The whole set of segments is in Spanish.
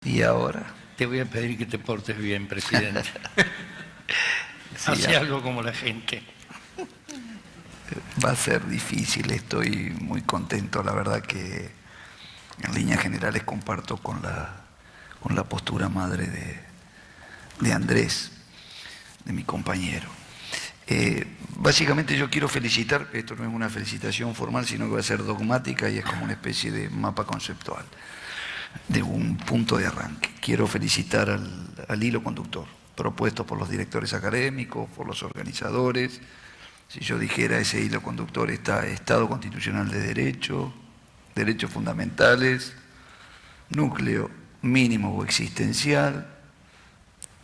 ¿Y ahora? Te voy a pedir que te portes bien, presidente. Sí, Hace algo como la gente. va a ser difícil, estoy muy contento, la verdad que en líneas generales comparto con la postura madre de Andrés, de mi compañero. Básicamente yo quiero felicitar, esto no es una felicitación formal, sino que va a ser dogmática y es como una especie de mapa conceptual, de un punto de arranque. Quiero felicitar al hilo conductor, propuesto por los directores académicos, por los organizadores. Si yo dijera ese hilo conductor está Estado constitucional de derecho, derechos fundamentales, núcleo mínimo o existencial,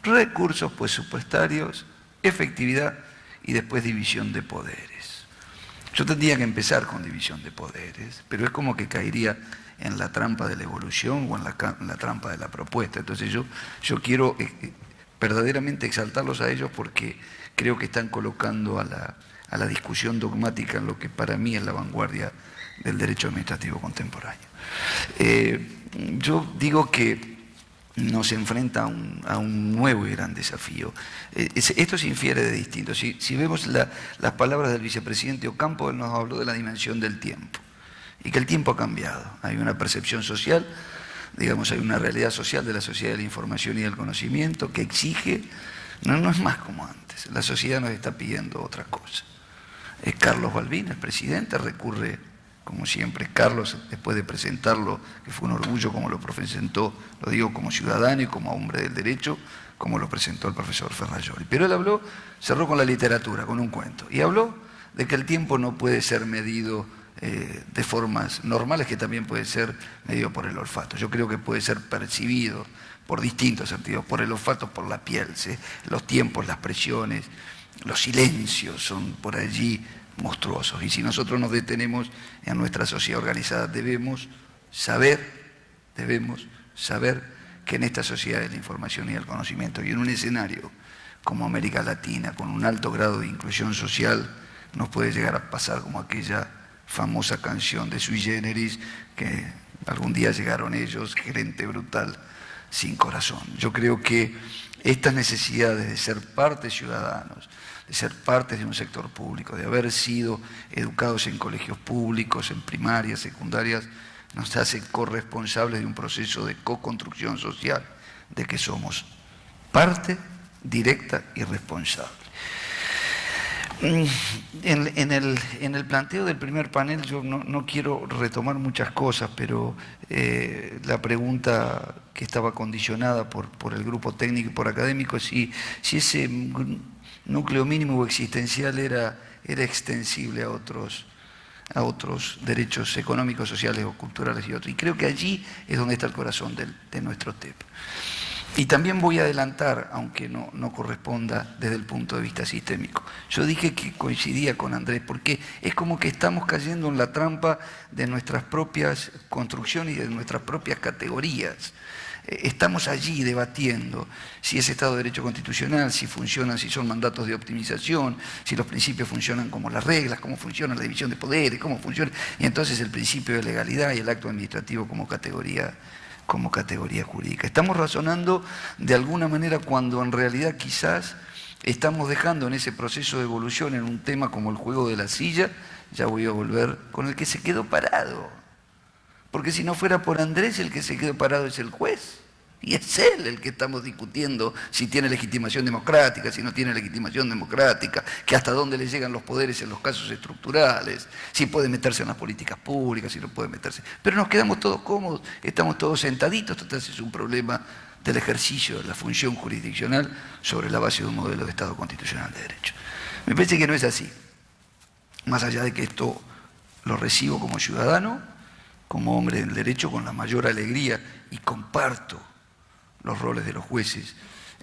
recursos presupuestarios, efectividad y después división de poderes. Yo tendría que empezar con división de poderes, pero es como que caería en la trampa de la evolución o en la trampa de la propuesta. Entonces yo quiero verdaderamente exaltarlos a ellos porque creo que están colocando a la discusión dogmática en lo que para mí es la vanguardia del derecho administrativo contemporáneo. Yo digo que nos enfrenta a un nuevo y gran desafío. Esto se infiere de distinto. Si vemos las palabras del vicepresidente Ocampo, él nos habló de la dimensión del tiempo y que el tiempo ha cambiado. Hay una percepción social, digamos, hay una realidad social de la sociedad de la información y del conocimiento que exige, no es más como antes. La sociedad nos está pidiendo otra cosa. Carlos Balbín, el presidente, recurre, como siempre, Carlos, después de presentarlo, que fue un orgullo como lo presentó, lo digo como ciudadano y como hombre del derecho, como lo presentó el profesor Ferrajoli. Pero él cerró con la literatura, con un cuento, y habló de que el tiempo no puede ser medido de formas normales, que también puede ser medido por el olfato. Yo creo que puede ser percibido por distintos sentidos, por el olfato, por la piel, los tiempos, las presiones, los silencios son por allí monstruosos. Y si nosotros nos detenemos en nuestra sociedad organizada, debemos saber que en esta sociedad de la información y del conocimiento y en un escenario como América Latina, con un alto grado de inclusión social, nos puede llegar a pasar como aquella famosa canción de Sui Generis, que algún día llegaron ellos, gerente brutal, sin corazón. Yo creo que estas necesidades de ser parte ciudadanos, de ser parte de un sector público, de haber sido educados en colegios públicos, en primarias, secundarias, nos hace corresponsables de un proceso de co-construcción social, de que somos parte directa y responsable. En el planteo del primer panel yo no quiero retomar muchas cosas, pero la pregunta que estaba condicionada por el grupo técnico y por académico, si ese núcleo mínimo o existencial era extensible a otros derechos económicos, sociales o culturales y otros. Y creo que allí es donde está el corazón de nuestro tema. Y también voy a adelantar, aunque no corresponda desde el punto de vista sistémico. Yo dije que coincidía con Andrés, porque es como que estamos cayendo en la trampa de nuestras propias construcciones y de nuestras propias categorías. Estamos allí debatiendo si es Estado de Derecho constitucional, si funcionan, si son mandatos de optimización, si los principios funcionan como las reglas, cómo funciona la división de poderes, cómo funciona, y entonces el principio de legalidad y el acto administrativo como categoría jurídica. Estamos razonando de alguna manera cuando en realidad quizás estamos dejando en ese proceso de evolución en un tema como el juego de la silla, ya voy a volver, con el que se quedó parado. Porque si no fuera por Andrés, el que se quedó parado es el juez. Y es él el que estamos discutiendo si tiene legitimación democrática, si no tiene legitimación democrática, que hasta dónde le llegan los poderes en los casos estructurales, si puede meterse en las políticas públicas, si no puede meterse. Pero nos quedamos todos cómodos, estamos todos sentaditos, entonces es un problema del ejercicio de la función jurisdiccional sobre la base de un modelo de Estado constitucional de derecho. Me parece que no es así. Más allá de que esto lo recibo como ciudadano, como hombre del derecho, con la mayor alegría, y comparto los roles de los jueces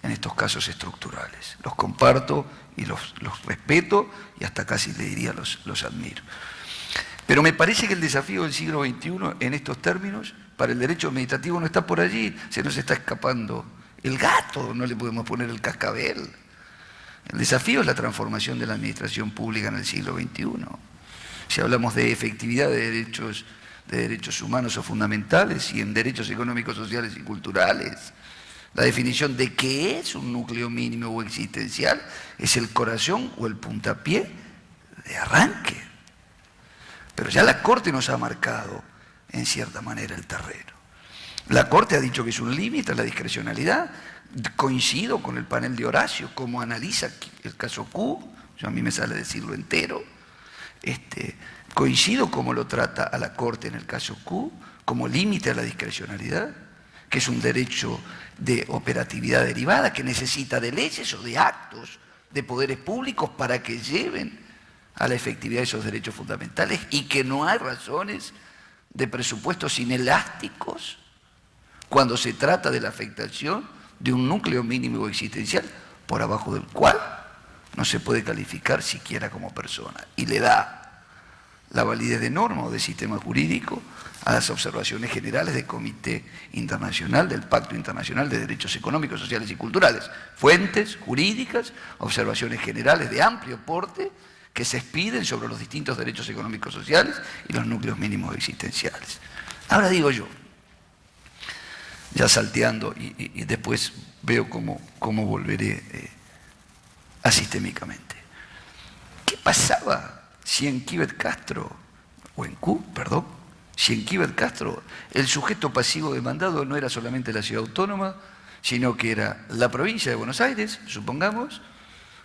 en estos casos estructurales. Los comparto y los respeto y hasta casi le diría los admiro. Pero me parece que el desafío del siglo XXI en estos términos para el derecho administrativo no está por allí, se nos está escapando el gato, no le podemos poner el cascabel. El desafío es la transformación de la administración pública en el siglo XXI. Si hablamos de efectividad de derechos de derechos humanos o fundamentales y en derechos económicos, sociales y culturales. La definición de qué es un núcleo mínimo o existencial es el corazón o el puntapié de arranque. Pero ya la Corte nos ha marcado, en cierta manera, el terreno. La Corte ha dicho que es un límite a la discrecionalidad. Coincido con el panel de Horacio, como analiza el caso Q, a mí me sale decirlo entero. Coincido como lo trata a la Corte en el caso Q, como límite a la discrecionalidad, que es un derecho de operatividad derivada, que necesita de leyes o de actos de poderes públicos para que lleven a la efectividad de esos derechos fundamentales y que no hay razones de presupuestos inelásticos cuando se trata de la afectación de un núcleo mínimo existencial por abajo del cual no se puede calificar siquiera como persona y le da la validez de norma o de sistema jurídico a las observaciones generales del Comité Internacional, del Pacto Internacional de Derechos Económicos, Sociales y Culturales. Fuentes jurídicas, observaciones generales de amplio porte que se expiden sobre los distintos derechos económicos sociales y los núcleos mínimos existenciales. Ahora digo yo, ya salteando y después veo cómo volveré asistémicamente. ¿Qué pasaba si en Kíbet Castro, o en Q, perdón, si en Kíbet Castro el sujeto pasivo demandado no era solamente la ciudad autónoma, sino que era la provincia de Buenos Aires, supongamos,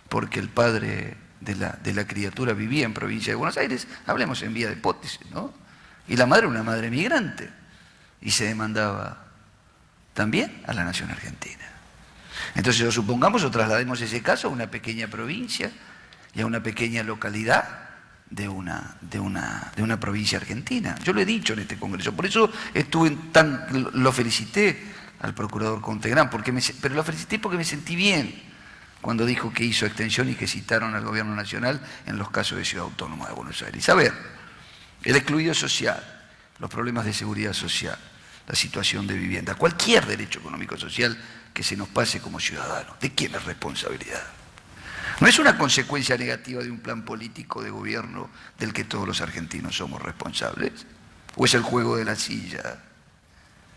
porque el padre de la criatura vivía en provincia de Buenos Aires, hablemos en vía de hipótesis, ¿no? Y la madre era una madre migrante, y se demandaba también a la nación argentina. Entonces, supongamos o traslademos ese caso a una pequeña provincia y a una pequeña localidad de una provincia argentina. Yo lo he dicho en este congreso, por eso lo felicité al procurador Contegrán, pero lo felicité porque me sentí bien cuando dijo que hizo extensión y que citaron al gobierno nacional en los casos de Ciudad Autónoma de Buenos Aires. A ver, el excluido social, los problemas de seguridad social, la situación de vivienda, cualquier derecho económico social que se nos pase como ciudadanos, ¿de quién es responsabilidad? ¿No es una consecuencia negativa de un plan político de gobierno del que todos los argentinos somos responsables? ¿O es el juego de la silla,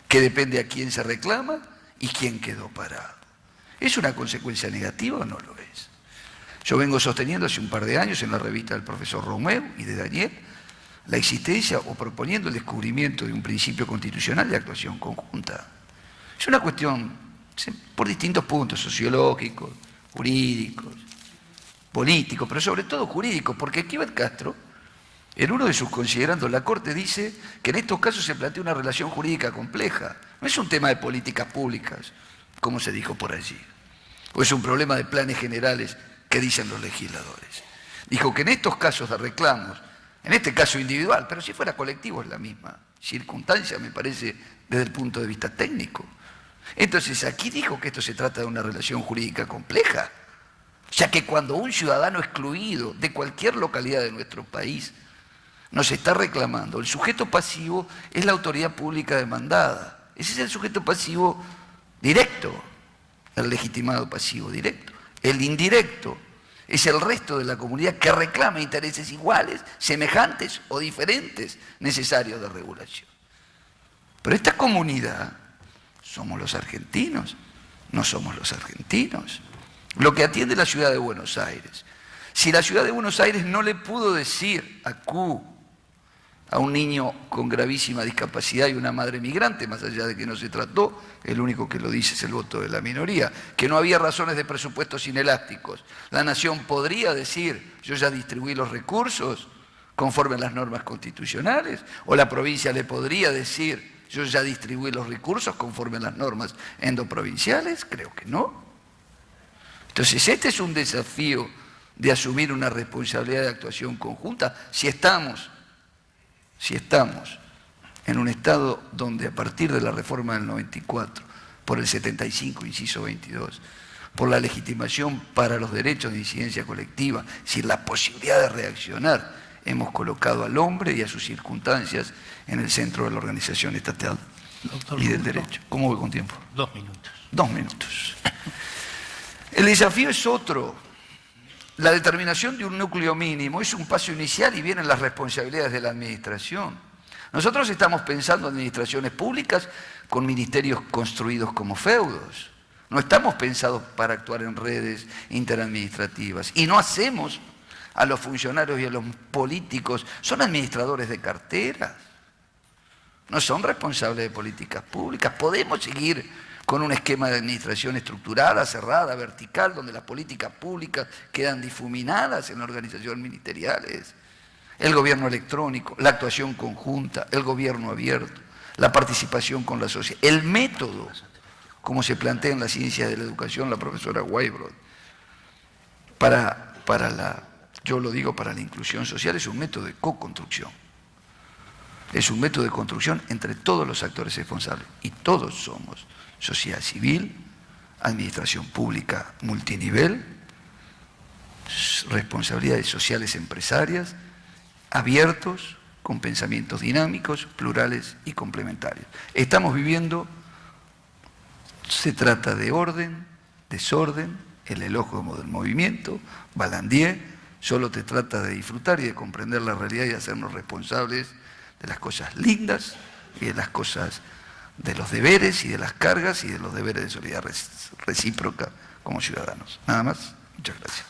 que depende a quién se reclama y quién quedó parado? ¿Es una consecuencia negativa o no lo es? Yo vengo sosteniendo hace un par de años en la revista del profesor Romeu y de Daniel la existencia o proponiendo el descubrimiento de un principio constitucional de actuación conjunta. Es una cuestión por distintos puntos, sociológicos, jurídicos, políticos, pero sobre todo jurídicos, porque Kíbet Castro, en uno de sus considerandos, la Corte dice que en estos casos se plantea una relación jurídica compleja. No es un tema de políticas públicas, como se dijo por allí, o es un problema de planes generales que dicen los legisladores. Dijo que en estos casos de reclamos, en este caso individual, pero si fuera colectivo es la misma circunstancia, me parece, desde el punto de vista técnico. Entonces aquí dijo que esto se trata de una relación jurídica compleja, ya que cuando un ciudadano excluido de cualquier localidad de nuestro país nos está reclamando, el sujeto pasivo es la autoridad pública demandada. Ese es el sujeto pasivo directo, el legitimado pasivo directo. El indirecto es el resto de la comunidad que reclama intereses iguales, semejantes o diferentes necesarios de regulación. Pero esta comunidad somos los argentinos, no somos los argentinos. Lo que atiende la ciudad de Buenos Aires. Si la ciudad de Buenos Aires no le pudo decir a Q, a un niño con gravísima discapacidad y una madre migrante, más allá de que no se trató, el único que lo dice es el voto de la minoría, que no había razones de presupuestos inelásticos. La nación podría decir, yo ya distribuí los recursos conforme a las normas constitucionales, o la provincia le podría decir, yo ya distribuí los recursos conforme a las normas endoprovinciales, creo que no. Entonces este es un desafío de asumir una responsabilidad de actuación conjunta si estamos en un estado donde a partir de la reforma del 94, por el 75, inciso 22, por la legitimación para los derechos de incidencia colectiva, es decir, la posibilidad de reaccionar, hemos colocado al hombre y a sus circunstancias en el centro de la organización estatal y del derecho. ¿Cómo voy con tiempo? 2 minutos. 2 minutos. El desafío es otro. La determinación de un núcleo mínimo es un paso inicial y vienen las responsabilidades de la administración. Nosotros estamos pensando en administraciones públicas con ministerios construidos como feudos. No estamos pensados para actuar en redes interadministrativas. Y no hacemos a los funcionarios y a los políticos, son administradores de carteras. No son responsables de políticas públicas. Podemos seguir con un esquema de administración estructurada, cerrada, vertical, donde las políticas públicas quedan difuminadas en organizaciones ministeriales. El gobierno electrónico, la actuación conjunta, el gobierno abierto, la participación con la sociedad, el método, como se plantea en la ciencia de la educación, la profesora Weibrodt, yo lo digo, para la inclusión social, es un método de co-construcción. Es un método de construcción entre todos los actores responsables. Y todos somos sociedad civil, administración pública multinivel, responsabilidades sociales empresarias, abiertos, con pensamientos dinámicos, plurales y complementarios. Estamos viviendo, se trata de orden, desorden, el elogio del movimiento, Balandier, solo te trata de disfrutar y de comprender la realidad y de hacernos responsables de las cosas lindas y de las cosas, de los deberes y de las cargas y de los deberes de solidaridad recíproca como ciudadanos. Nada más, muchas gracias.